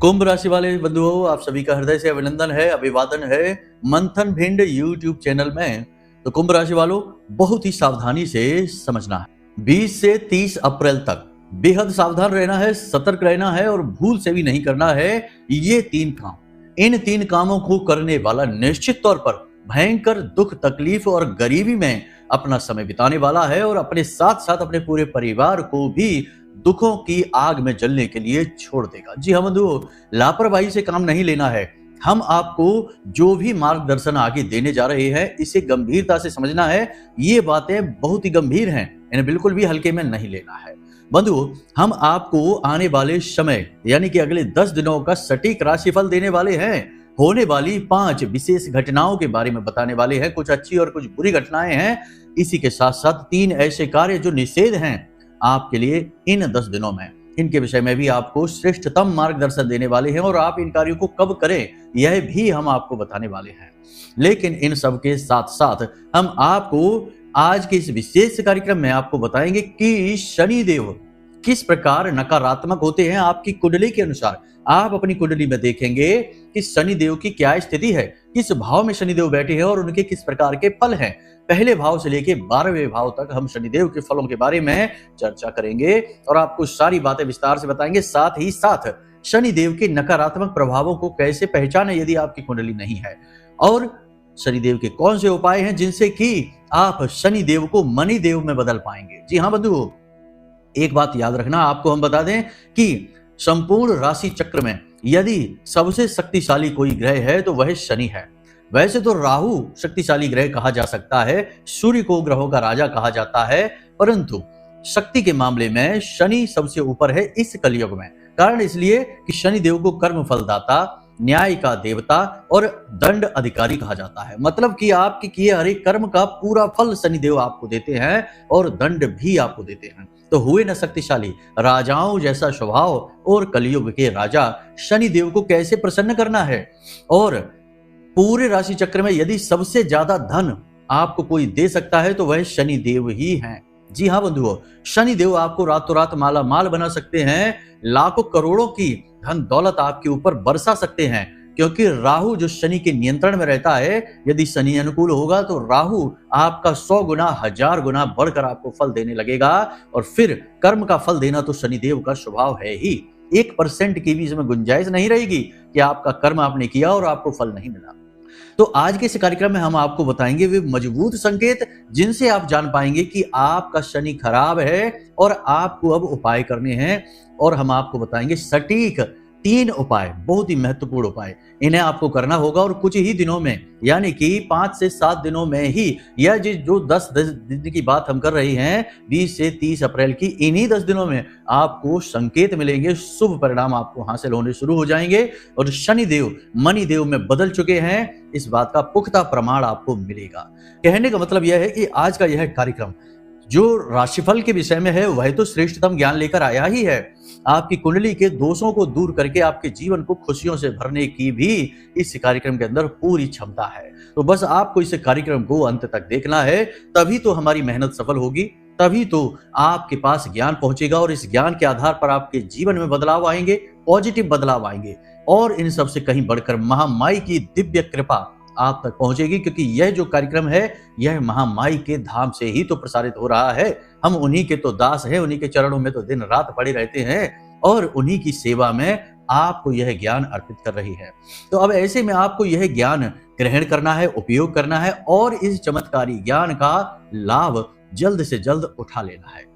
कुंभ राशि वाले बंधुओं, आप सभी का हृदय से अभिनंदन है, अभिवादन है मंथन भिंड यूट्यूब चैनल में। तो कुंभ राशि वालों, बहुत ही सावधानी से समझना है। 20 से 30 अप्रैल तक बेहद सावधान रहना है, सतर्क रहना है और भूल से भी नहीं करना है ये 3 काम। इन 3 कामों को करने वाला निश्चित तौर पर भयंकर दुख, तकलीफ और गरीबी में अपना समय बिताने वाला है और अपने साथ साथ अपने पूरे परिवार को भी दुखों की आग में जलने के लिए छोड़ देगा। जी हाँ बंधुओं, लापरवाही से काम नहीं लेना है। हम आपको जो भी मार्गदर्शन आगे देने जा रहे हैं, इसे गंभीरता से समझना है। ये बातें बहुत ही गंभीर हैं, इन्हें बिल्कुल भी हल्के में नहीं लेना है। बंधुओं, हम आपको आने वाले समय यानी कि अगले 10 दिनों का सटीक राशिफल देने वाले हैं। होने वाली 5 विशेष घटनाओं के बारे में बताने वाले हैं। कुछ अच्छी और कुछ बुरी घटनाएं हैं। इसी के साथ साथ 3 ऐसे कार्य जो निषेध हैं आपके लिए इन 10 दिनों में, इनके विषय में भी आपको श्रेष्ठतम मार्गदर्शन देने वाले हैं और आप इन कार्यों को कब करें यह भी हम आपको बताने वाले हैं। लेकिन इन सब के साथ साथ हम आपको आज के इस विशेष कार्यक्रम में आपको बताएंगे कि शनिदेव किस प्रकार नकारात्मक होते हैं आपकी कुंडली के अनुसार। आप अपनी कुंडली में देखेंगे कि शनिदेव की क्या स्थिति है, किस भाव में शनिदेव बैठे हैं और उनके किस प्रकार के फल हैं। पहले भाव से लेके 12वें भाव तक हम शनिदेव के फलों के बारे में चर्चा करेंगे और आपको सारी बातें विस्तार से बताएंगे। साथ ही साथ शनिदेव के नकारात्मक प्रभावों को कैसे पहचाने यदि आपकी कुंडली नहीं है, और शनिदेव के कौन से उपाय हैं जिनसे कि आप शनिदेव को मणिदेव में बदल पाएंगे। जी हाँ बंधुओं, एक बात याद रखना, आपको हम बता दें कि संपूर्ण राशि चक्र में यदि सबसे शक्तिशाली कोई ग्रह है तो वह शनि है। वैसे तो राहु शक्तिशाली ग्रह कहा जा सकता है, सूर्य को ग्रहों का राजा कहा जाता है, परंतु शक्ति के मामले में शनि सबसे ऊपर है इस कलयुग में। कारण इसलिए कि शनि देव को कर्म फलदाता, न्याय का देवता और दंड अधिकारी कहा जाता है। मतलब कि आपके किए हर एक कर्म का पूरा फल शनिदेव आपको देते हैं और दंड भी आपको देते हैं। तो हुए न शक्तिशाली, राजाओं जैसा स्वभाव और कलयुग के राजा शनिदेव को कैसे प्रसन्न करना है। और पूरे राशि चक्र में यदि सबसे ज्यादा धन आपको कोई दे सकता है तो वह शनिदेव ही हैं। जी हाँ बंधुओं, शनिदेव आपको रातों रात माला माल बना सकते हैं, लाखों करोड़ों की धन दौलत आपके ऊपर बरसा सकते हैं। क्योंकि राहु जो शनि के नियंत्रण में रहता है, यदि शनि अनुकूल होगा तो राहु आपका 100 गुना 1000 गुना बढ़कर आपको फल देने लगेगा। और फिर कर्म का फल देना तो शनिदेव का स्वभाव है ही। 1% की भी इसमें गुंजाइश नहीं रहेगी कि आपका कर्म आपने किया और आपको फल नहीं मिला। तो आज के इस कार्यक्रम में हम आपको बताएंगे वे मजबूत संकेत जिनसे आप जान पाएंगे कि आपका शनि खराब है और आपको अब उपाय करने हैं। और हम आपको बताएंगे सटीक 3 उपाय, बहुत ही महत्वपूर्ण उपाय। इन्हें आपको करना होगा और कुछ ही दिनों में, यानी कि 5 से 7 दिनों में ही, यह जो 10 दिन की बात हम कर रहे हैं 20 से 30 अप्रैल की, इन्हीं 10 दिनों में आपको संकेत मिलेंगे, शुभ परिणाम आपको हासिल होने शुरू हो जाएंगे और शनिदेव मणिदेव में बदल चुके हैं, इस बात का पुख्ता प्रमाण आपको मिलेगा। कहने का मतलब यह है कि आज का यह कार्यक्रम जो राशिफल के विषय में है वह तो श्रेष्ठतम ज्ञान लेकर आया ही है। आपकी कुंडली के दोषों को दूर करके आपके जीवन को खुशियों से भरने की भी इस कार्यक्रम के अंदर पूरी क्षमता है। तो बस आपको इस कार्यक्रम को अंत तक देखना है, तभी तो हमारी मेहनत सफल होगी, तभी तो आपके पास ज्ञान पहुंचेगा और इस ज्ञान के आधार पर आपके जीवन में बदलाव आएंगे, पॉजिटिव बदलाव आएंगे और इन सबसे कहीं बढ़कर महामाई की दिव्य कृपा आप तक पहुंचेगी। क्योंकि यह जो कार्यक्रम है यह महामाई के धाम से ही तो प्रसारित हो रहा है। हम उन्हीं के तो दास हैं, उन्हीं के चरणों में तो दिन रात पड़े रहते हैं और उन्हीं की सेवा में आपको यह ज्ञान अर्पित कर रही है। तो अब ऐसे में आपको यह ज्ञान ग्रहण करना है, उपयोग करना है और इस चमत्कारी ज्ञान का लाभ जल्द से जल्द उठा लेना है।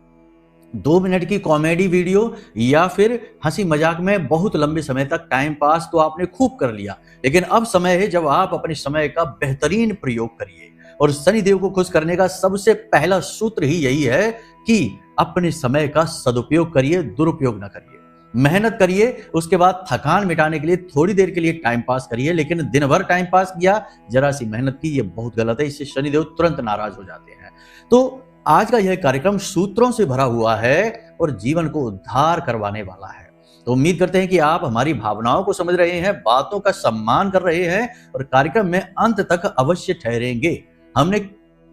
2 मिनट की कॉमेडी वीडियो या फिर हंसी मजाक में बहुत लंबे समय तक टाइम पास तो आपने खूब कर लिया, लेकिन अब समय है जब आप अपने समय का बेहतरीन प्रयोग करिए। और शनिदेव को खुश करने का सबसे पहला सूत्र ही यही है कि अपने समय का सदुपयोग करिए, दुरुपयोग न करिए। मेहनत करिए, उसके बाद थकान मिटाने के लिए थोड़ी देर के लिए टाइम पास करिए, लेकिन दिन भर टाइम पास किया, जरा सी मेहनत की, ये बहुत गलत है। इससे शनिदेव तुरंत नाराज हो जाते हैं। तो आज का यह कार्यक्रम सूत्रों से भरा हुआ है और जीवन को उद्धार करवाने वाला है। तो उम्मीद करते हैं कि आप हमारी भावनाओं को समझ रहे हैं, बातों का सम्मान कर रहे हैं और कार्यक्रम में अंत तक अवश्य ठहरेंगे। हमने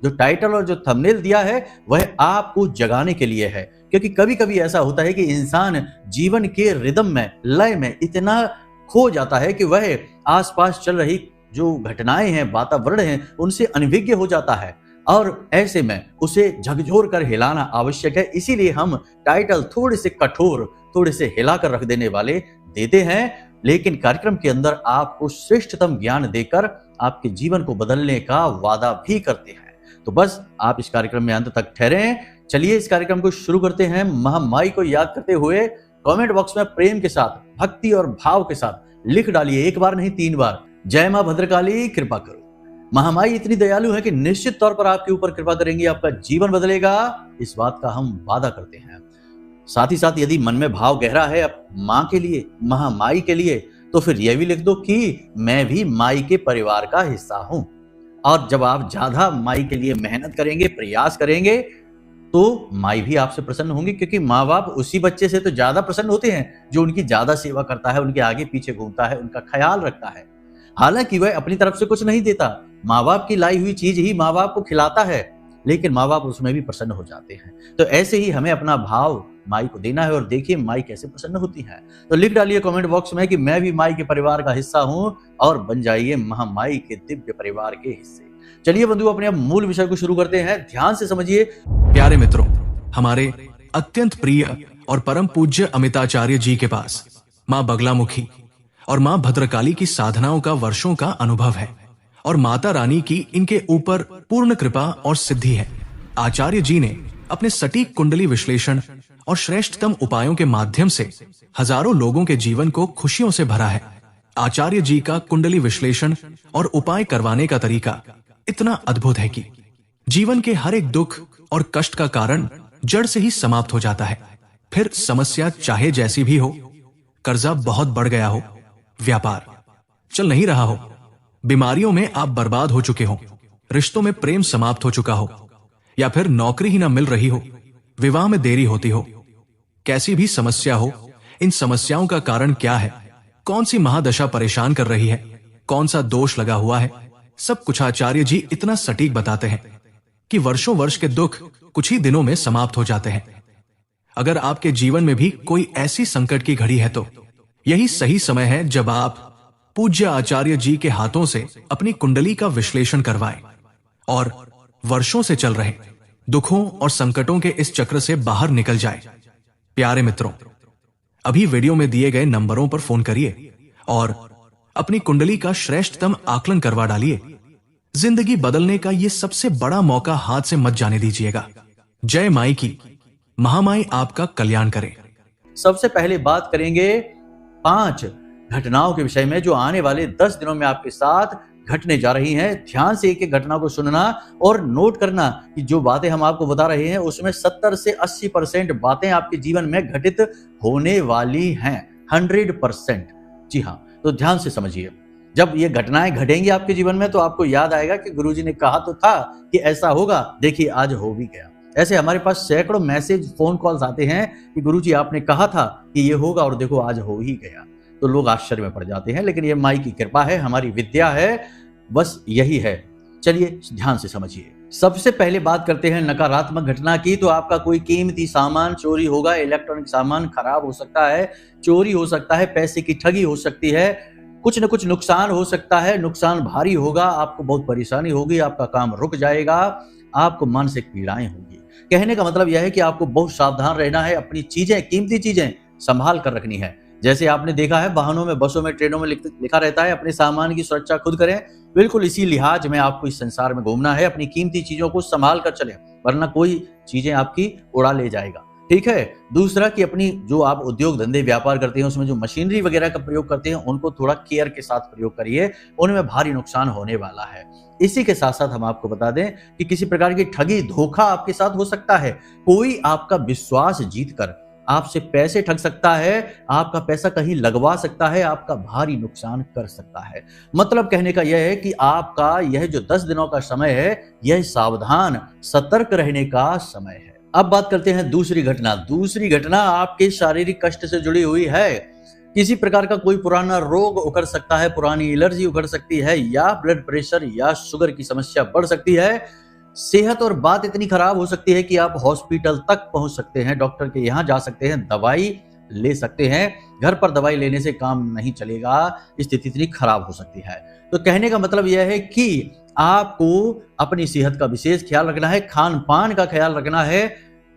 जो टाइटल और जो थंबनेल दिया है वह आपको जगाने के लिए है, क्योंकि कभी कभी ऐसा होता है कि इंसान जीवन के रिदम में, लय में इतना खो जाता है कि वह आसपास चल रही जो घटनाएं हैं, वातावरण है, उनसे अनभिज्ञ हो जाता है और ऐसे में उसे झकझोर कर हिलाना आवश्यक है। इसीलिए हम टाइटल थोड़े से कठोर, थोड़े से हिलाकर रख देने वाले देते हैं, लेकिन कार्यक्रम के अंदर आपको श्रेष्ठतम ज्ञान देकर आपके जीवन को बदलने का वादा भी करते हैं। तो बस आप इस कार्यक्रम में अंत तक ठहरे। चलिए इस कार्यक्रम को शुरू करते हैं। महामाई को याद करते हुए कमेंट बॉक्स में प्रेम के साथ, भक्ति और भाव के साथ लिख डालिए, एक बार नहीं 3 बार, जय मां भद्रकाली कृपा करो। महामाई इतनी दयालु है कि निश्चित तौर पर आपके ऊपर कृपा करेंगी, आपका जीवन बदलेगा, इस बात का हम वादा करते हैं। साथ ही साथ यदि मन में भाव गहरा है अब माँ के लिए, महामाई के लिए, तो फिर यह भी लिख दो कि मैं भी माई के परिवार का हिस्सा हूं। और जब आप ज्यादा माई के लिए मेहनत करेंगे, प्रयास करेंगे, तो माई भी आपसे प्रसन्न होंगी, क्योंकि माँ बाप उसी बच्चे से तो ज्यादा प्रसन्न होते हैं जो उनकी ज्यादा सेवा करता है, उनके आगे पीछे घूमता है, उनका ख्याल रखता है। हालांकि वह अपनी तरफ से कुछ नहीं देता, माँ बाप की लाई हुई चीज ही माँ बाप को खिलाता है, लेकिन माँ बाप उसमें भी प्रसन्न हो जाते हैं। तो ऐसे ही हमें अपना भाव माई को देना है और देखिए माई कैसे प्रसन्न होती है। तो लिख डालिए कमेंट बॉक्स में कि मैं भी माई के परिवार का हिस्सा हूं और बन जाइए महामाई के दिव्य परिवार के हिस्से। चलिए बंधु, अपने अब मूल विषय को शुरू करते हैं। ध्यान से समझिए। प्यारे मित्रों, हमारे अत्यंत प्रिय और परम पूज्य अमिताचार्य जी के पास माँ बगलामुखी और माँ भद्रकाली की साधनाओं का वर्षों का अनुभव है और माता रानी की इनके ऊपर पूर्ण कृपा और सिद्धि है। आचार्य जी ने अपने सटीक कुंडली विश्लेषण और श्रेष्ठतम उपायों के माध्यम से हजारों लोगों के जीवन को खुशियों से भरा है। आचार्य जी का कुंडली विश्लेषण और उपाय करवाने का तरीका इतना अद्भुत है कि जीवन के हर एक दुख और कष्ट का कारण जड़ से ही समाप्त हो जाता है। फिर समस्या चाहे जैसी भी हो, कर्जा बहुत बढ़ गया हो, व्यापार चल नहीं रहा हो, बीमारियों में आप बर्बाद हो चुके हो, रिश्तों में प्रेम समाप्त हो चुका हो, या फिर नौकरी ही ना मिल रही हो, विवाह में देरी होती हो, कैसी भी समस्या हो, इन समस्याओं का कारण क्या है, कौन सी महादशा परेशान कर रही है, कौन सा दोष लगा हुआ है, सब कुछ आचार्य जी इतना सटीक बताते हैं कि वर्षों वर्ष के दुख कुछ ही दिनों में समाप्त हो जाते हैं। अगर आपके जीवन में भी कोई ऐसी संकट की घड़ी है तो यही सही समय है जब आप पूज्य आचार्य जी के हाथों से अपनी कुंडली का विश्लेषण करवाएं और वर्षों से चल रहे दुखों और संकटों के इस चक्र से बाहर निकल जाए। प्यारे मित्रों, अभी वीडियो में दिए गए नंबरों पर फोन करिए और अपनी कुंडली का श्रेष्ठतम आकलन करवा डालिए। जिंदगी बदलने का ये सबसे बड़ा मौका हाथ से मत जाने दीजिएगा। जय माई की। महामाई आपका कल्याण करे। सबसे पहले बात करेंगे 5 घटनाओं के विषय में जो आने वाले 10 दिनों में आपके साथ घटने जा रही हैं। ध्यान से एक एक घटना को सुनना और नोट करना कि जो बातें हम आपको बता रहे हैं उसमें 70 से 80% बातें आपके जीवन में घटित होने वाली हैं। 100%। जी हाँ, तो ध्यान से समझिए। जब ये घटनाएं घटेंगी आपके जीवन में तो आपको याद आएगा कि गुरुजी ने कहा तो था कि ऐसा होगा, देखिए आज हो भी गया। ऐसे हमारे पास सैकड़ों मैसेज, फोन कॉल्स आते हैं कि गुरुजी आपने कहा था कि ये होगा और देखो आज हो ही गया। तो लोग आश्चर्य में पड़ जाते हैं, लेकिन ये माई की कृपा है, हमारी विद्या है, बस यही है। चलिए ध्यान से समझिए। सबसे पहले बात करते हैं नकारात्मक घटना की। तो आपका कोई कीमती सामान चोरी होगा, इलेक्ट्रॉनिक सामान खराब हो सकता है, चोरी हो सकता है, पैसे की ठगी हो सकती है, कुछ न कुछ नुकसान हो सकता है, नुकसान भारी होगा, आपको बहुत परेशानी होगी, आपका काम रुक जाएगा, आपको मानसिक पीड़ाएं होंगी। कहने का मतलब यह है कि आपको बहुत सावधान रहना है, अपनी चीजें, कीमती चीजें संभाल कर रखनी है। जैसे आपने देखा है वाहनों में, बसों में, ट्रेनों में लिखा रहता है अपने सामान की सुरक्षा खुद करें। बिल्कुल इसी लिहाज में आपको इस संसार में घूमना है, अपनी कीमती चीजों को संभाल कर चलें, वरना कोई चीजें आपकी उड़ा ले जाएगा। ठीक है। दूसरा कि अपनी जो आप उद्योग धंधे व्यापार करते हैं उसमें जो मशीनरी वगैरह का प्रयोग करते हैं उनको थोड़ा केयर के साथ प्रयोग करिए, उनमें भारी नुकसान होने वाला है। इसी के साथ साथ हम आपको बता दें कि किसी प्रकार की ठगी, धोखा आपके साथ हो सकता है। कोई आपका विश्वास जीतकर आपसे पैसे ठग सकता है, आपका पैसा कहीं लगवा सकता है, आपका भारी नुकसान कर सकता है। मतलब कहने का यह है कि आपका यह जो 10 दिनों का समय है, यह सावधान, सतर्क रहने का समय है। अब बात करते हैं दूसरी घटना। दूसरी घटना आपके शारीरिक कष्ट से जुड़ी हुई है। किसी प्रकार का कोई पुराना रोग उखड़ सकता है, पुरानी एलर्जी उखड़ सकती है, या ब्लड प्रेशर या शुगर की समस्या बढ़ सकती है। सेहत और बात इतनी खराब हो सकती है कि आप हॉस्पिटल तक पहुंच सकते हैं, डॉक्टर के यहाँ जा सकते हैं, दवाई ले सकते हैं। घर पर दवाई लेने से काम नहीं चलेगा, स्थिति इतनी खराब हो सकती है। तो कहने का मतलब यह है कि आपको अपनी सेहत का विशेष ख्याल रखना है, खान पान का ख्याल रखना है,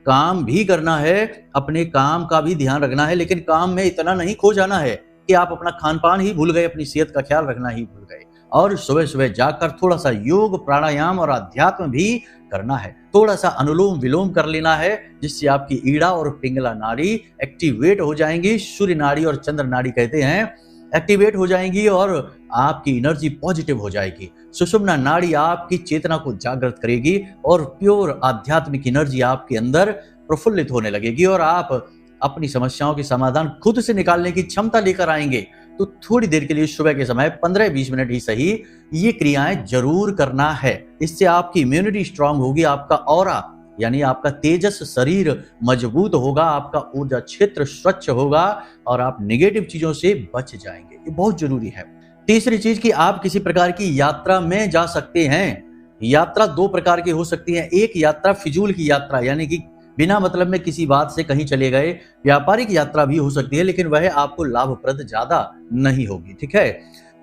काम भी करना है, अपने काम का भी ध्यान रखना है, लेकिन काम में इतना नहीं खो जाना है कि आप अपना खान पान ही भूल गए, अपनी सेहत का ख्याल रखना ही भूल गए। और सुबह सुबह जाकर थोड़ा सा योग, प्राणायाम और अध्यात्म भी करना है। थोड़ा सा अनुलोम विलोम कर लेना है, जिससे आपकी ईड़ा और पिंगला नाड़ी एक्टिवेट हो जाएंगी। सूर्य नाड़ी और चंद्र नाड़ी कहते हैं, एक्टिवेट हो जाएंगी और आपकी एनर्जी पॉजिटिव हो जाएगी। सुषुम्ना नाड़ी आपकी चेतना को जागृत करेगी और प्योर आध्यात्मिक एनर्जी आपके अंदर प्रफुल्लित होने लगेगी और आप अपनी समस्याओं के समाधान खुद से निकालने की क्षमता लेकर आएंगे। तो थोड़ी देर के लिए सुबह के समय 15-20 मिनट ही सही ये क्रियाएं जरूर करना है। इससे आपकी इम्यूनिटी स्ट्रांग होगी, आपका ऑरा यानी आपका तेजस शरीर मजबूत होगा, आपका ऊर्जा क्षेत्र स्वच्छ होगा और आप नेगेटिव चीजों से बच जाएंगे। ये बहुत जरूरी है। तीसरी चीज कि आप किसी प्रकार की यात्रा में जा सकते हैं। यात्रा दो प्रकार की हो सकती है। एक यात्रा फिजूल की यात्रा, यानी कि बिना मतलब में किसी बात से कहीं चले गए। व्यापारिक यात्रा भी हो सकती है, लेकिन वह आपको लाभप्रद ज्यादा नहीं होगी, ठीक है।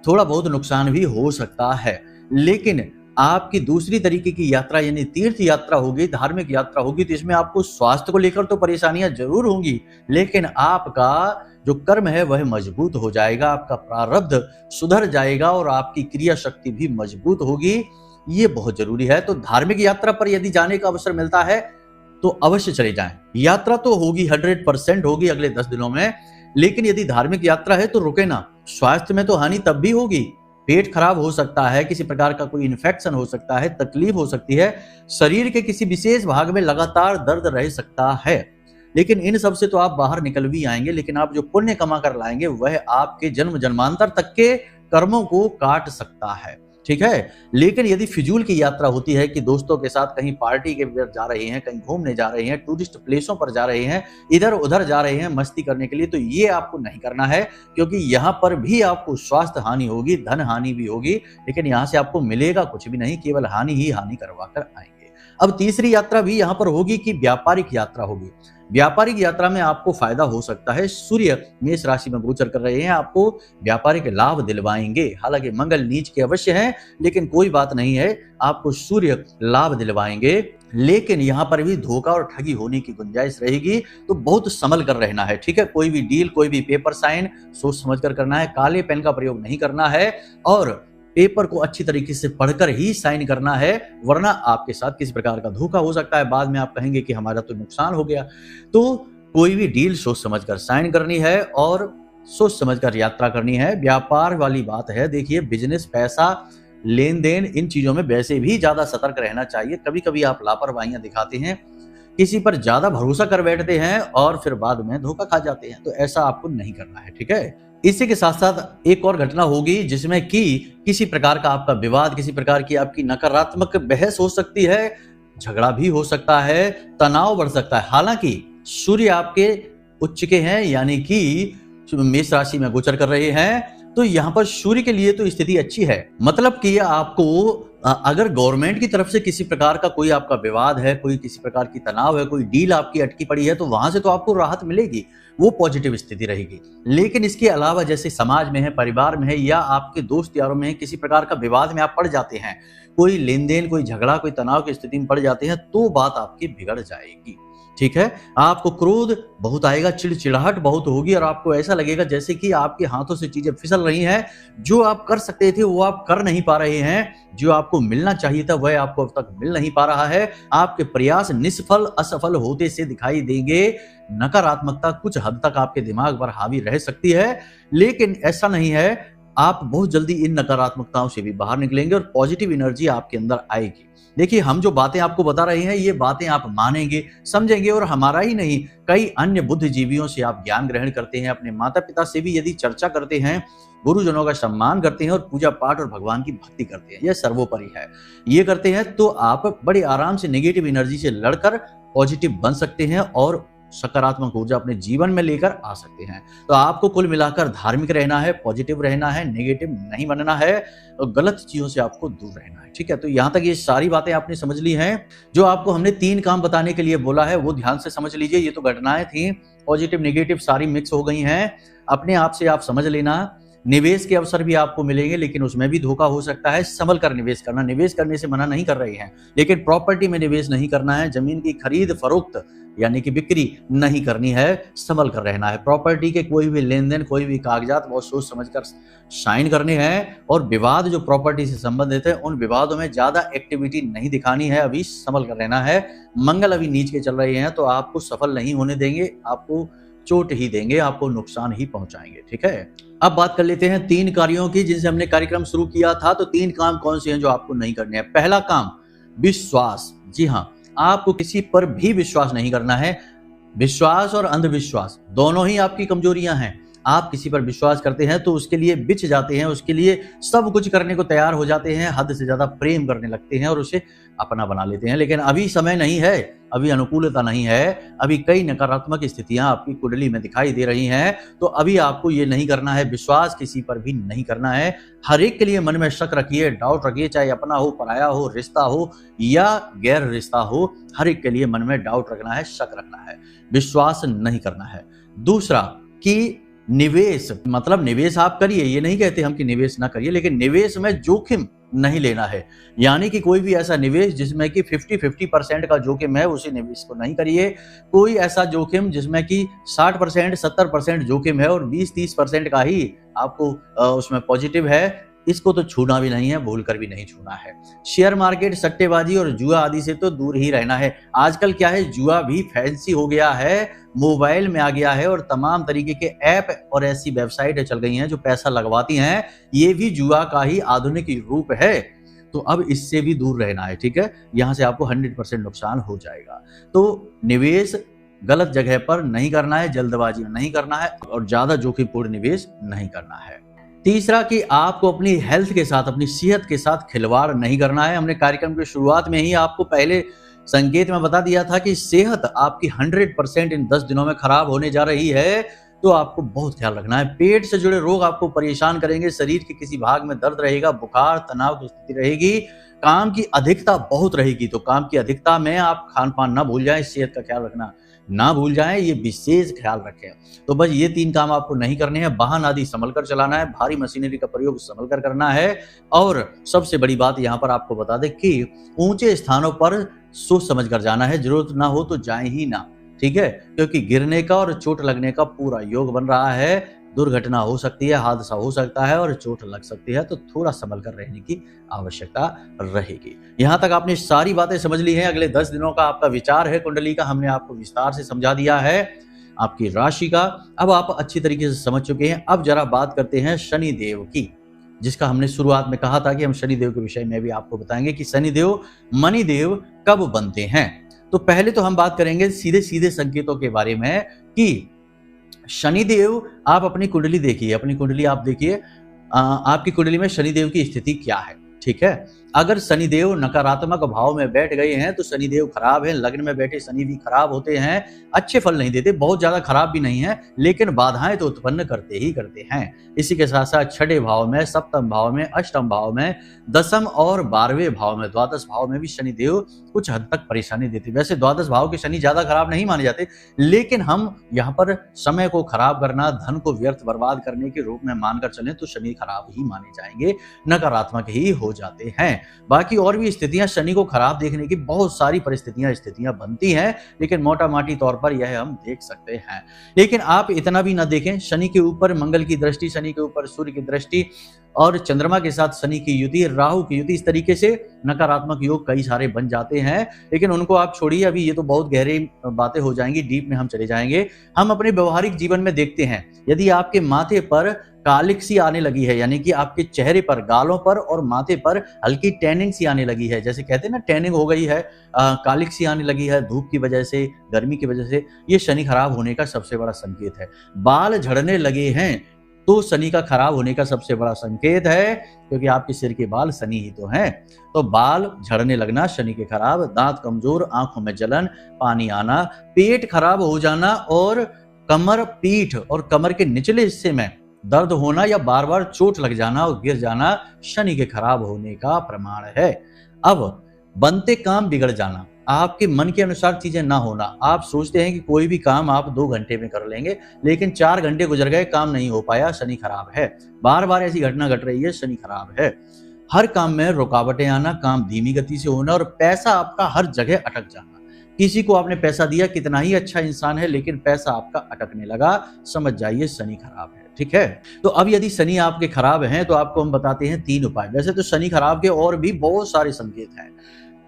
थोड़ा बहुत नुकसान भी हो सकता है। लेकिन आपकी दूसरी तरीके की यात्रा यानी तीर्थ यात्रा होगी, धार्मिक यात्रा होगी, तो इसमें आपको स्वास्थ्य को लेकर तो परेशानियां जरूर होंगी, लेकिन आपका जो कर्म है वह मजबूत हो जाएगा, आपका प्रारब्ध सुधर जाएगा और आपकी क्रिया शक्ति भी मजबूत होगी। ये बहुत जरूरी है। तो धार्मिक यात्रा पर यदि जाने का अवसर मिलता है तो अवश्य चले जाएं। यात्रा तो होगी, 100% होगी अगले 10 दिनों में, लेकिन यदि धार्मिक यात्रा है तो रुके ना। स्वास्थ्य में तो हानि तब भी होगी, पेट खराब हो सकता है, किसी प्रकार का कोई इन्फेक्शन हो सकता है, तकलीफ हो सकती है, शरीर के किसी विशेष भाग में लगातार दर्द रह सकता है, लेकिन इन सब से तो आप बाहर निकल भी आएंगे। लेकिन आप जो पुण्य कमा कर लाएंगे वह आपके जन्म जन्मांतर तक के कर्मों को काट सकता है, ठीक है। लेकिन यदि फिजूल की यात्रा होती है कि दोस्तों के साथ कहीं पार्टी के जा रहे हैं, कहीं घूमने जा रहे हैं, टूरिस्ट प्लेसों पर जा रहे हैं, इधर उधर जा रहे हैं मस्ती करने के लिए, तो ये आपको नहीं करना है, क्योंकि यहाँ पर भी आपको स्वास्थ्य हानि होगी, धन हानि भी होगी, लेकिन यहाँ से आपको मिलेगा कुछ भी नहीं, केवल हानि ही हानि करवा कर आएंगे। अब तीसरी यात्रा भी यहाँ पर होगी कि व्यापारिक यात्रा होगी। व्यापारिक यात्रा में आपको फायदा हो सकता है। सूर्य मेष राशि में गोचर कर रहे हैं, आपको व्यापारिक लाभ दिलवाएंगे। हालांकि मंगल नीच के अवश्य हैं, लेकिन कोई बात नहीं है, आपको सूर्य लाभ दिलवाएंगे। लेकिन यहाँ पर भी धोखा और ठगी होने की गुंजाइश रहेगी, तो बहुत संभल कर रहना है, ठीक है। कोई भी डील, कोई भी पेपर साइन सोच समझ कर करना है। काले पेन का प्रयोग नहीं करना है और पेपर को अच्छी तरीके से पढ़कर ही साइन करना है, वरना आपके साथ किसी प्रकार का धोखा हो सकता है। बाद में आप कहेंगे कि हमारा तो नुकसान हो गया। तो कोई भी डील सोच समझकर साइन करनी है और सोच समझकर यात्रा करनी है। व्यापार वाली बात है, देखिए बिजनेस, पैसा, लेन देन, इन चीजों में वैसे भी ज्यादा सतर्क रहना चाहिए। कभी कभी आप लापरवाहियां दिखाते हैं, किसी पर ज्यादा भरोसा कर बैठते हैं और फिर बाद में धोखा खा जाते हैं, तो ऐसा आपको नहीं करना है, ठीक है। इसी के साथ साथ एक और घटना होगी जिसमें कि किसी प्रकार का आपका विवाद, किसी प्रकार की आपकी नकारात्मक बहस हो सकती है, झगड़ा भी हो सकता है, तनाव बढ़ सकता है। हालांकि सूर्य आपके उच्च के हैं, यानी कि मेष राशि में गोचर कर रहे हैं, तो यहाँ पर सूर्य के लिए तो स्थिति अच्छी है। मतलब कि आपको अगर गवर्नमेंट की तरफ से किसी प्रकार का कोई आपका विवाद है, कोई किसी प्रकार की तनाव है, कोई डील आपकी अटकी पड़ी है, तो वहां से तो आपको राहत मिलेगी, वो पॉजिटिव स्थिति रहेगी। लेकिन इसके अलावा जैसे समाज में है, परिवार में है, या आपके दोस्त यारों में है, किसी प्रकार का विवाद में आप पड़ जाते हैं, कोई लेन देन, कोई झगड़ा, कोई तनाव की स्थिति में पड़ जाते हैं, तो बात आपकी बिगड़ जाएगी, ठीक है। आपको क्रोध बहुत आएगा, चिड़चिड़ाहट बहुत होगी और आपको ऐसा लगेगा जैसे कि आपके हाथों से चीजें फिसल रही हैं। जो आप कर सकते थे वो आप कर नहीं पा रहे हैं, जो आपको मिलना चाहिए था वह आपको अब तक मिल नहीं पा रहा है। आपके प्रयास निष्फल, असफल होते से दिखाई देंगे। नकारात्मकता कुछ हद तक आपके दिमाग पर हावी रह सकती है, लेकिन ऐसा नहीं है, आप बहुत जल्दी इन नकारात्मकताओं से भी बाहर निकलेंगे और पॉजिटिव एनर्जी आपके अंदर आएगी। देखिए, हम जो बातें आपको बता रहे हैं, ये बातें आप मानेंगे, समझेंगे, और हमारा ही नहीं, कई अन्य बुद्धिजीवियों से आप ज्ञान ग्रहण करते हैं, अपने माता पिता से भी यदि चर्चा करते हैं, गुरुजनों का सम्मान करते हैं और पूजा पाठ और भगवान की भक्ति करते हैं, यह सर्वोपरि है। ये करते हैं तो आप बड़े आराम से नेगेटिव एनर्जी से लड़कर पॉजिटिव बन सकते हैं और सकारात्मक ऊर्जा अपने जीवन में लेकर आ सकते हैं। तो आपको कुल मिलाकर धार्मिक रहना है, पॉजिटिव रहना है, नेगेटिव नहीं बनना है और गलत चीजों से आपको दूर रहना है। ठीक है, तो यहाँ तक ये सारी बातें आपने समझ ली हैं। जो आपको हमने 3 काम बताने के लिए बोला है वो ध्यान से समझ लीजिए। ये तो घटनाएं थी, पॉजिटिव नेगेटिव सारी मिक्स हो गई हैं। अपने आप से आप समझ लेना। निवेश के अवसर भी आपको मिलेंगे, लेकिन उसमें भी धोखा हो सकता है। संभल कर निवेश करना, निवेश करने से मना नहीं कर रहे हैं, लेकिन प्रॉपर्टी में निवेश नहीं करना है। जमीन की खरीद फरोख्त यानी कि बिक्री नहीं करनी है, संभल कर रहना है। प्रॉपर्टी के कोई भी लेन देन, कोई भी कागजात बहुत सोच समझ कर साइन करने हैं। और विवाद जो प्रॉपर्टी से संबंधित है, उन विवादों में ज्यादा एक्टिविटी नहीं दिखानी है, अभी संभल कर रहना है। मंगल अभी नीच के चल रहे हैं, तो आपको सफल नहीं होने देंगे, आपको चोट ही देंगे, आपको नुकसान ही पहुंचाएंगे। ठीक है, अब बात कर लेते हैं 3 कार्यों की जिनसे हमने कार्यक्रम शुरू किया था। तो 3 काम कौन से हैं जो आपको नहीं करने हैं? पहला काम, विश्वास। जी हाँ, आपको किसी पर भी विश्वास नहीं करना है। विश्वास और अंधविश्वास दोनों ही आपकी कमजोरियां हैं। आप किसी पर विश्वास करते हैं तो उसके लिए बिछ जाते हैं, उसके लिए सब कुछ करने को तैयार हो जाते हैं, हद से ज्यादा प्रेम करने लगते हैं और उसे अपना बना लेते हैं। लेकिन अभी समय नहीं है, अभी अनुकूलता नहीं है, अभी कई नकारात्मक स्थितियां आपकी कुंडली में दिखाई दे रही हैं। तो अभी आपको ये नहीं करना है, विश्वास किसी पर भी नहीं करना है। हर एक के लिए मन में शक रखिए, डाउट रखिए, चाहे अपना हो, पराया हो, रिश्ता हो या गैर रिश्ता हो, हर एक के लिए मन में डाउट रखना है, शक रखना है, विश्वास नहीं करना है। दूसरा कि निवेश, मतलब निवेश आप करिए, ये नहीं कहते हम कि निवेश ना करिए, लेकिन निवेश में जोखिम नहीं लेना है। यानी कि कोई भी ऐसा निवेश जिसमें कि 50-50% का जोखिम है, उसी निवेश को नहीं करिए। कोई ऐसा जोखिम जिसमें कि 60% 70% जोखिम है और 20-30% का ही आपको उसमें पॉजिटिव है, इसको तो छूना भी नहीं है, भूल कर भी नहीं छूना है। शेयर मार्केट, सट्टेबाजी और जुआ आदि से तो दूर ही रहना है। आजकल क्या है, जुआ भी फैंसी हो गया है, मोबाइल में आ गया है और तमाम तरीके के ऐप और ऐसी वेबसाइट चल गई हैं जो पैसा लगवाती हैं। ये भी जुआ का ही आधुनिक रूप है। तो अब इससे भी दूर रहना है। ठीक है, यहाँ से आपको 100% नुकसान हो जाएगा। तो निवेश गलत जगह पर नहीं करना है, जल्दबाजी में नहीं करना है और ज्यादा जोखिमपूर्ण निवेश नहीं करना है। तीसरा कि आपको अपनी हेल्थ के साथ, अपनी सेहत के साथ खिलवाड़ नहीं करना है। हमने कार्यक्रम की शुरुआत में ही आपको पहले संकेत में बता दिया था कि सेहत आपकी 100% इन 10 दिनों में खराब होने जा रही है। तो आपको बहुत ख्याल रखना है। पेट से जुड़े रोग आपको परेशान करेंगे, शरीर के किसी भाग में दर्द रहेगा, बुखार, तनाव की स्थिति रहेगी, काम की अधिकता बहुत रहेगी। तो काम की अधिकता में आप खान पान ना भूल जाएं, सेहत का ख्याल रखना ना भूल जाएं, ये विशेष ख्याल रखें। तो बस ये 3 काम आपको नहीं करने हैं। वाहन आदि संभल कर चलाना है, भारी मशीनरी का प्रयोग संभल कर करना है। और सबसे बड़ी बात यहाँ पर आपको बता दें कि ऊंचे स्थानों पर सोच समझ कर जाना है, जरूरत ना हो तो जाए ही ना। ठीक है, क्योंकि गिरने का और चोट लगने का पूरा योग बन रहा है। दुर्घटना हो सकती है, हादसा हो सकता है और चोट लग सकती है, तो थोड़ा संभल कर रहने की आवश्यकता रहेगी। यहाँ तक आपने सारी बातें समझ ली हैं। अगले 10 दिनों का आपका विचार है कुंडली का, हमने आपको विस्तार से समझा दिया है, आपकी राशि का अब आप अच्छी तरीके से समझ चुके हैं। अब जरा बात करते हैं शनि देव की, जिसका हमने शुरुआत में कहा था कि हम शनि देव के विषय में भी आपको बताएंगे कि शनि देव मणि देव कब बनते हैं। तो पहले तो हम बात करेंगे सीधे सीधे संकेतों के बारे में कि शनिदेव, आप अपनी कुंडली देखिए, अपनी कुंडली आप देखिए, आपकी कुंडली में शनिदेव की स्थिति क्या है। ठीक है, अगर शनिदेव नकारात्मक भाव में बैठ गए हैं तो शनिदेव खराब है। लग्न में बैठे शनि भी खराब होते हैं, अच्छे फल नहीं देते, बहुत ज्यादा खराब भी नहीं है, लेकिन बाधाएं तो उत्पन्न करते ही करते हैं। इसी के साथ साथ 6ठे भाव में, सप्तम भाव में, अष्टम भाव में, दसम और 12वें भाव में, द्वादश भाव में भी शनिदेव कुछ हद तक परेशानी देते। वैसे द्वादश भाव के शनि ज्यादा खराब नहीं माने जाते, लेकिन हम यहाँ पर समय को खराब करना, धन को व्यर्थ बर्बाद करने के रूप में मानकर चलें तो शनि खराब ही माने जाएंगे, नकारात्मक ही हो जाते हैं। बाकी और भी स्थितियां शनि को खराब देखने की बहुत सारी स्थितियां बनती हैं, लेकिन मोटा माटी तौर पर यह हम देख सकते हैं। लेकिन आप इतना भी ना देखें, शनि के ऊपर मंगल की दृष्टि, शनि के ऊपर सूर्य की दृष्टि और चंद्रमा के साथ शनि की युति, राहु की युति, इस तरीके से नकारात्मक योग कई सारे बन जाते हैं। लेकिन उनको आप छोड़िए, अभी ये तो बहुत गहरी बातें हो जाएंगी, डीप में हम चले जाएंगे। हम अपने व्यवहारिक जीवन में देखते हैं, यदि आपके माथे पर कालिक सी आने लगी है, यानी कि आपके चेहरे पर, गालों पर और माथे पर हल्की टैनिंग सी आने लगी है, जैसे कहते हैं ना टैनिंग हो गई है, कालिक सी आने लगी है धूप की वजह से, गर्मी की वजह से, ये शनि खराब होने का सबसे बड़ा संकेत है। बाल झड़ने लगे हैं, तो शनि का खराब होने का सबसे बड़ा संकेत है, क्योंकि आपके सिर के बाल शनि ही तो हैं। तो बाल झड़ने लगना शनि के खराब, दांत कमजोर, आंखों में जलन, पानी आना, पेट खराब हो जाना और कमर, पीठ और कमर के निचले हिस्से में दर्द होना या बार बार चोट लग जाना और गिर जाना शनि के खराब होने का प्रमाण है। अब बनते काम बिगड़ जाना, आपके मन के अनुसार चीजें ना होना, आप सोचते हैं कि कोई भी काम आप 2 घंटे में कर लेंगे, लेकिन 4 घंटे गुजर गए, काम नहीं हो पाया, शनि खराब है। बार बार ऐसी घटना घट रही है, शनि खराब है। हर काम में रुकावटें आना, काम धीमी गति से होना और पैसा आपका हर जगह अटक जाना। किसी को आपने पैसा दिया, कितना ही अच्छा इंसान है, लेकिन पैसा आपका अटकने लगा, समझ जाइए शनि खराब है। ठीक है, तो अब यदि शनि आपके खराब हैं तो आपको हम बताते हैं 3 उपाय। वैसे तो शनि खराब के और भी बहुत सारे संकेत हैं,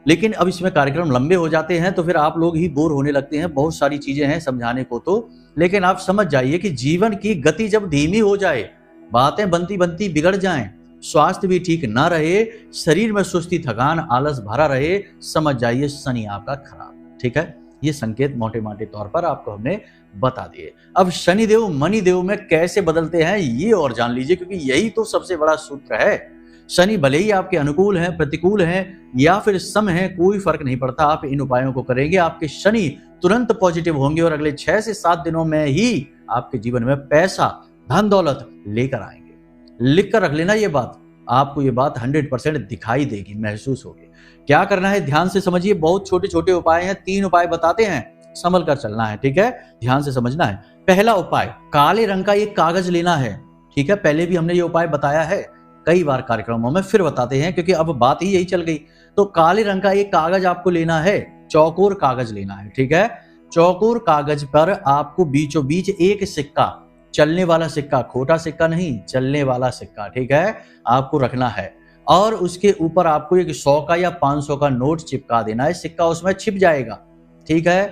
लेकिन अब इसमें कार्यक्रम लंबे हो जाते हैं तो फिर आप लोग ही बोर होने लगते हैं। बहुत सारी चीजें हैं समझाने को तो, लेकिन आप समझ जाइए कि जीवन की गति जब धीमी हो जाए, बातें बनती बनती बिगड़ जाएं, स्वास्थ्य भी ठीक ना रहे, शरीर में सुस्ती, थकान, आलस भरा रहे, समझ जाइए शनि आपका खराब। ठीक है, ये संकेत मोटे मोटे तौर पर आपको हमने बता दिए। अब शनिदेव मणिदेव में कैसे बदलते हैं ये और जान लीजिए, क्योंकि यही तो सबसे बड़ा सूत्र है। शनि भले ही आपके अनुकूल हैं, प्रतिकूल हैं या फिर सम हैं, कोई फर्क नहीं पड़ता। आप इन उपायों को करेंगे, आपके शनि तुरंत पॉजिटिव होंगे और अगले 6 से 7 दिनों में ही आपके जीवन में पैसा, धन दौलत लेकर आएंगे। लिख कर रख लेना ये बात, आपको ये बात 100% दिखाई देगी, महसूस होगी। क्या करना है ध्यान से समझिए, बहुत छोटे छोटे उपाय हैं, 3 उपाय बताते हैं, संभल कर चलना है। ठीक है, ध्यान से समझना है। पहला उपाय, काले रंग का एक कागज लेना है। ठीक है, पहले भी हमने ये उपाय बताया है कई बार कार्यक्रमों में, फिर बताते हैं क्योंकि अब बात ही यही चल गई। तो काले रंग का एक कागज आपको लेना है, चौकोर कागज लेना है। ठीक है, चौकोर कागज पर आपको बीचों बीच एक सिक्का, चलने वाला सिक्का, खोटा सिक्का नहीं, चलने वाला सिक्का, ठीक है, आपको रखना है। और उसके ऊपर आपको एक 100 का या 500 का नोट चिपका देना है, सिक्का उसमें छिप जाएगा। ठीक है,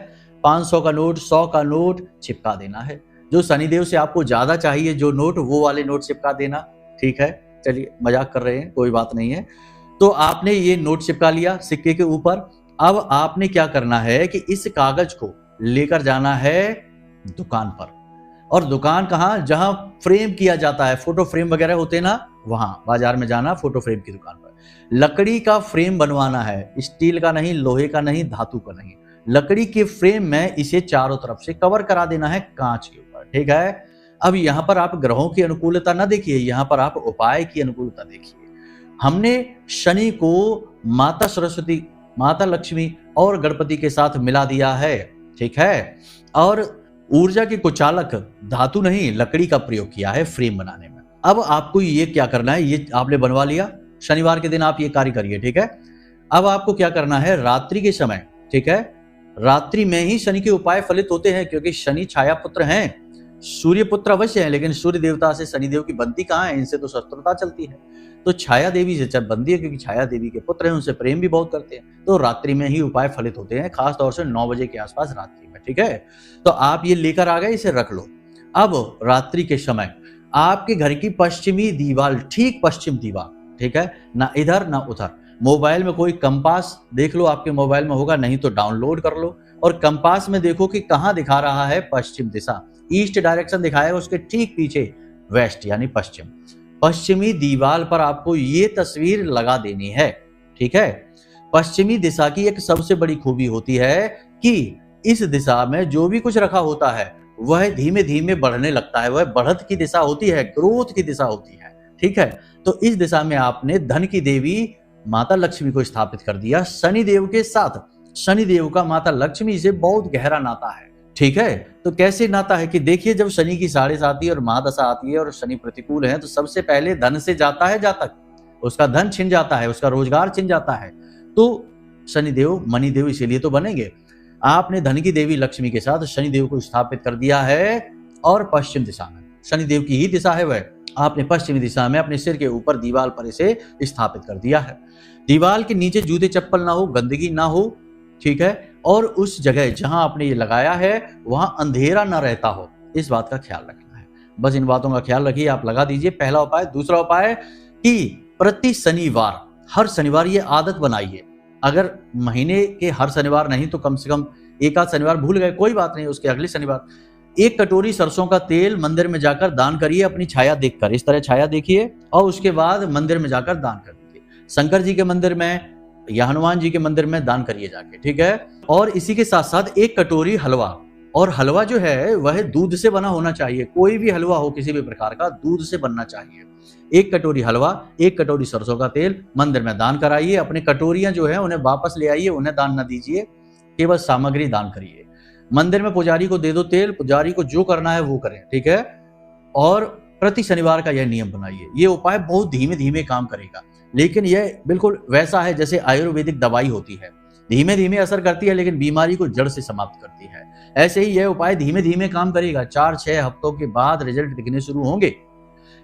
500 का नोट, 100 का नोट चिपका देना है। जो शनिदेव से आपको ज्यादा चाहिए जो नोट, वो वाले नोट चिपका देना। ठीक है, चलिए मजाक कर रहे हैं, कोई बात नहीं है। तो आपने ये नोट चिपका लिया सिक्के के ऊपर। अब आपने क्या करना है कि इस कागज को लेकर जाना है दुकान पर। और दुकान कहाँ, जहां फ्रेम किया जाता है, फोटो फ्रेम वगैरह होते हैं ना, वहां बाजार में जाना, फोटो फ्रेम की दुकान पर। लकड़ी का फ्रेम बनवाना है, स्टील का नहीं, लोहे का नहीं, धातु का नहीं, लकड़ी के फ्रेम में इसे चारों तरफ से कवर करा देना है कांच के ऊपर। ठीक है, अब यहां पर आप ग्रहों की अनुकूलता ना देखिए, यहां पर आप उपाय की अनुकूलता देखिए। हमने शनि को माता सरस्वती, माता लक्ष्मी और गणपति के साथ मिला दिया है। ठीक है, और ऊर्जा के कुचालक धातु नहीं लकड़ी का प्रयोग किया है फ्रेम बनाने में। अब आपको ये क्या करना है, ये आपने बनवा लिया, शनिवार के दिन आप ये कार्य करिए। ठीक है, अब आपको क्या करना है, रात्रि के समय, ठीक है, रात्रि में ही शनि के उपाय फलित होते हैं, क्योंकि शनि छाया पुत्र हैं, सूर्य पुत्र अवश्य है, लेकिन सूर्य देवता से शनिदेव की बनती कहाँ है, इनसे तो शत्रुता चलती है। तो छाया देवी से जब बनती है, क्योंकि छाया देवी के पुत्र हैं, उनसे प्रेम भी बहुत करते हैं, तो रात्रि में ही उपाय फलित होते हैं, खास तौर से 9 बजे के आसपास रात्रि में। ठीक है, तो आप ये लेकर आ गए, इसे रख लो। अब रात्रि के समय आपके घर की पश्चिमी दीवार, ठीक पश्चिम दीवार, ठीक है, ना इधर ना उधर, मोबाइल में कोई कंपास देख लो, आपके मोबाइल में होगा, नहीं तो डाउनलोड कर लो, और कंपास में देखो कि कहां दिखा रहा है, पश्चिम दिशा, ईस्ट डायरेक्शन दिखाएगा, उसके ठीक पीछे वेस्ट यानी पश्चिम। पश्चिमी दीवार पर आपको ये तस्वीर लगा देनी है। ठीक है, पश्चिमी दिशा की एक सबसे बड़ी खूबी होती है कि इस दिशा में जो भी कुछ रखा होता है वह धीमे धीमे बढ़ने लगता है, वह बढ़त की दिशा होती है, ग्रोथ की दिशा होती है। ठीक है, तो इस दिशा में आपने धन की देवी माता लक्ष्मी को स्थापित कर दिया शनिदेव के साथ। शनिदेव का माता लक्ष्मी से बहुत गहरा नाता है। ठीक है, तो कैसे नाता है कि देखिए, जब शनि की 7.5 आती है और महादशा आती है और शनि प्रतिकूल है, तो सबसे पहले धन से जाता है जातक, उसका धन छिन जाता है, उसका रोजगार छिन जाता है। तो शनिदेव मणिदेव इसीलिए तो बनेंगे। आपने धन की देवी लक्ष्मी के साथ शनिदेव को स्थापित कर दिया है, और पश्चिम दिशा में शनिदेव की ही दिशा है वह, आपने पश्चिमी दिशा में अपने सिर के ऊपर दीवार पर इसे स्थापित कर दिया है। दीवार के नीचे जूते चप्पल ना हो, गंदगी ना हो। ठीक है, और उस जगह जहां आपने ये लगाया है वहां अंधेरा ना रहता हो, इस बात का ख्याल रखना है। बस इन बातों का ख्याल रखिए, आप लगा दीजिए। पहला उपाय। दूसरा उपाय कि प्रति शनिवार, हर शनिवार ये आदत बनाइए। अगर महीने के हर शनिवार नहीं तो कम से कम एक आध शनिवार भूल गए, कोई बात नहीं, उसके अगले शनिवार 1 कटोरी सरसों का तेल मंदिर में जाकर दान करिए अपनी छाया देखकर। इस तरह छाया देखिए और उसके बाद मंदिर में जाकर दान कर दीजिए। शंकर जी के मंदिर में या हनुमान जी के मंदिर में दान करिए जाके, ठीक है। और इसी के साथ साथ 1 कटोरी हलवा, और हलवा जो है वह दूध से बना होना चाहिए। कोई भी हलवा हो किसी भी प्रकार का, दूध से बनना चाहिए। 1 कटोरी हलवा, 1 कटोरी सरसों का तेल मंदिर में दान कराइए। अपनी कटोरियां जो है उन्हें वापस ले आइए, उन्हें दान न दीजिए, केवल सामग्री दान करिए। मंदिर में पुजारी को दे दो तेल, पुजारी को जो करना है वो करें, ठीक है। और प्रति शनिवार का यह नियम बनाइए। ये उपाय बहुत धीमे धीमे काम करेगा, लेकिन यह बिल्कुल वैसा है जैसे आयुर्वेदिक दवाई होती है, धीमे धीमे असर करती है लेकिन बीमारी को जड़ से समाप्त करती है। ऐसे ही यह उपाय धीमे धीमे काम करेगा। 4-6 हफ्तों के बाद रिजल्ट दिखने शुरू होंगे,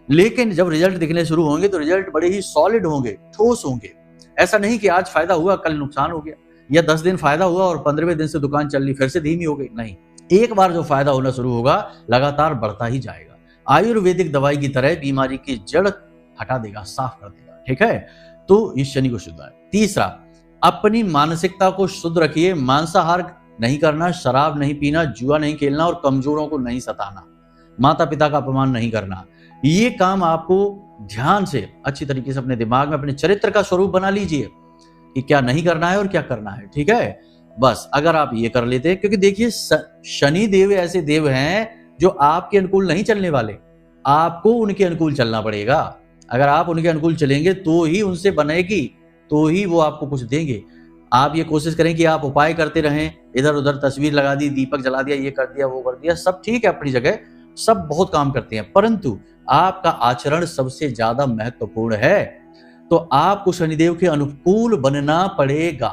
लेकिन जब रिजल्ट दिखने शुरू होंगे तो रिजल्ट बड़े ही सॉलिड होंगे, ठोस होंगे। ऐसा नहीं कि आज फायदा हुआ कल नुकसान हो गया, या 10 दिन फायदा हुआ और 15वें दिन से दुकान चल रही फिर से धीमी हो गई। नहीं, एक बार जो फायदा होना शुरू होगा लगातार बढ़ता ही जाएगा। आयुर्वेदिक दवाई की तरह बीमारी की जड़ हटा देगा, साफ कर देगा, ठीक है। तो इस शनि को शुद्ध है। तीसरा, अपनी मानसिकता को शुद्ध रखिए। मांसाहार नहीं करना, शराब नहीं पीना, जुआ नहीं खेलना और कमजोरों को नहीं सताना, माता पिता का अपमान नहीं करना। ये काम आपको ध्यान से अच्छी तरीके से अपने दिमाग में अपने चरित्र का स्वरूप बना लीजिए कि क्या नहीं करना है और क्या करना है, ठीक है। बस अगर आप ये कर लेते, क्योंकि देखिए शनि देव ऐसे देव हैं जो आपके अनुकूल नहीं चलने वाले, आपको उनके अनुकूल चलना पड़ेगा। अगर आप उनके अनुकूल चलेंगे तो ही उनसे बनेगी, तो ही वो आपको कुछ देंगे। आप ये कोशिश करें कि आप उपाय करते रहें, इधर उधर तस्वीर लगा दी, दीपक जला दिया, ये कर दिया, वो कर दिया, सब ठीक है अपनी जगह, सब बहुत काम करते हैं, परंतु आपका आचरण सबसे ज्यादा महत्वपूर्ण है। तो आपको शनिदेव के अनुकूल बनना पड़ेगा,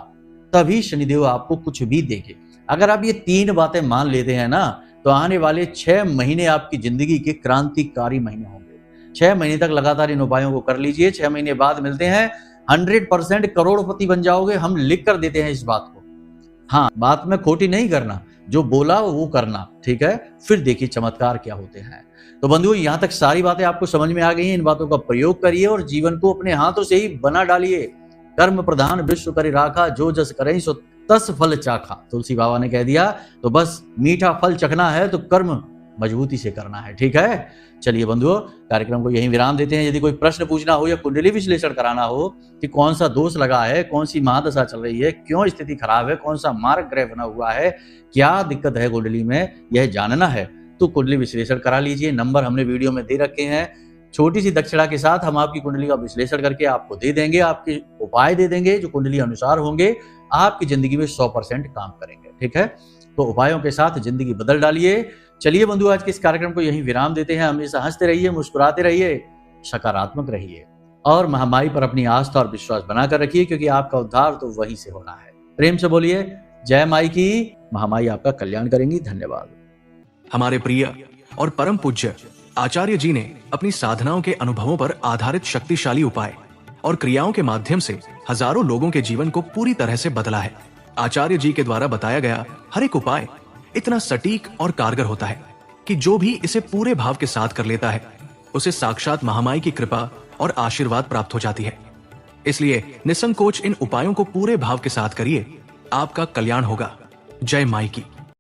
तभी शनिदेव आपको कुछ भी देंगे। अगर आप ये 3 बातें मान लेते हैं ना, तो आने वाले 6 महीने आपकी जिंदगी के क्रांतिकारी महीने होंगे। 6 महीने तक लगातार इन उपायों को कर लीजिए। 6 महीने बाद मिलते हैं, 100% करोड़पति बन जाओगे। हम लिख कर देते हैं इस बात को। हाँ, बात में खोटी नहीं करना, जो बोला वो करना, ठीक है। फिर देखिए चमत्कार क्या होते हैं। तो बंधुओं, यहाँ तक सारी बातें आपको समझ में आ गई हैं। इन बातों का प्रयोग करिए और जीवन को अपने हाथों से ही बना डालिए। कर्म प्रधान विश्व करि राखा, जो जस करे सो तस फल चाखा, तुलसी बाबा ने कह दिया। तो बस मीठा फल चखना है तो कर्म मजबूती से करना है, ठीक है। चलिए बंधुओं, कार्यक्रम को यहीं विराम देते हैं। यदि कोई प्रश्न पूछना हो या कुंडली विश्लेषण कराना हो कि कौन सा दोष लगा है, कौन सी महादशा चल रही है, क्यों स्थिति खराब है, कौन सा मार्ग ग्रह बना हुआ है, क्या दिक्कत है कुंडली में, यह जानना है तो कुंडली विश्लेषण करा लीजिए। नंबर हमने वीडियो में दे रखे हैं। छोटी सी दक्षिणा के साथ हम आपकी कुंडली का विश्लेषण करके आपको दे देंगे, आपके उपाय दे देंगे जो कुंडली अनुसार होंगे, आपकी जिंदगी में 100% काम करेंगे, ठीक है। तो उपायों के साथ जिंदगी बदल डालिए। चलिए बंधु, आज के इस कार्यक्रम को यहीं विराम देते हैं। हमेशा हंसते रहिए, मुस्कुराते रहिए, सकारात्मक रहिए और महामाई पर अपनी आस्था और विश्वास बनाकर रखिए, क्योंकि आपका उद्धार तो वहीं से होना है। प्रेम से बोलिए जय माई की। महामाई आपका कल्याण करेंगी। धन्यवाद। हमारे प्रिय और परम पूज्य आचार्य जी ने अपनी साधनाओं के अनुभवों पर आधारित शक्तिशाली उपाय और क्रियाओं के माध्यम से हजारों लोगों के जीवन को पूरी तरह से बदला है। आचार्य जी के द्वारा बताया गया हर एक उपाय इतना सटीक और कारगर होता है कि जो भी इसे पूरे भाव के साथ कर लेता है, उसे साक्षात महामाई की कृपा और आशीर्वाद प्राप्त हो जाती है। इसलिए निसंकोच इन उपायों को पूरे भाव के साथ करिए, आपका कल्याण होगा। जय माई की।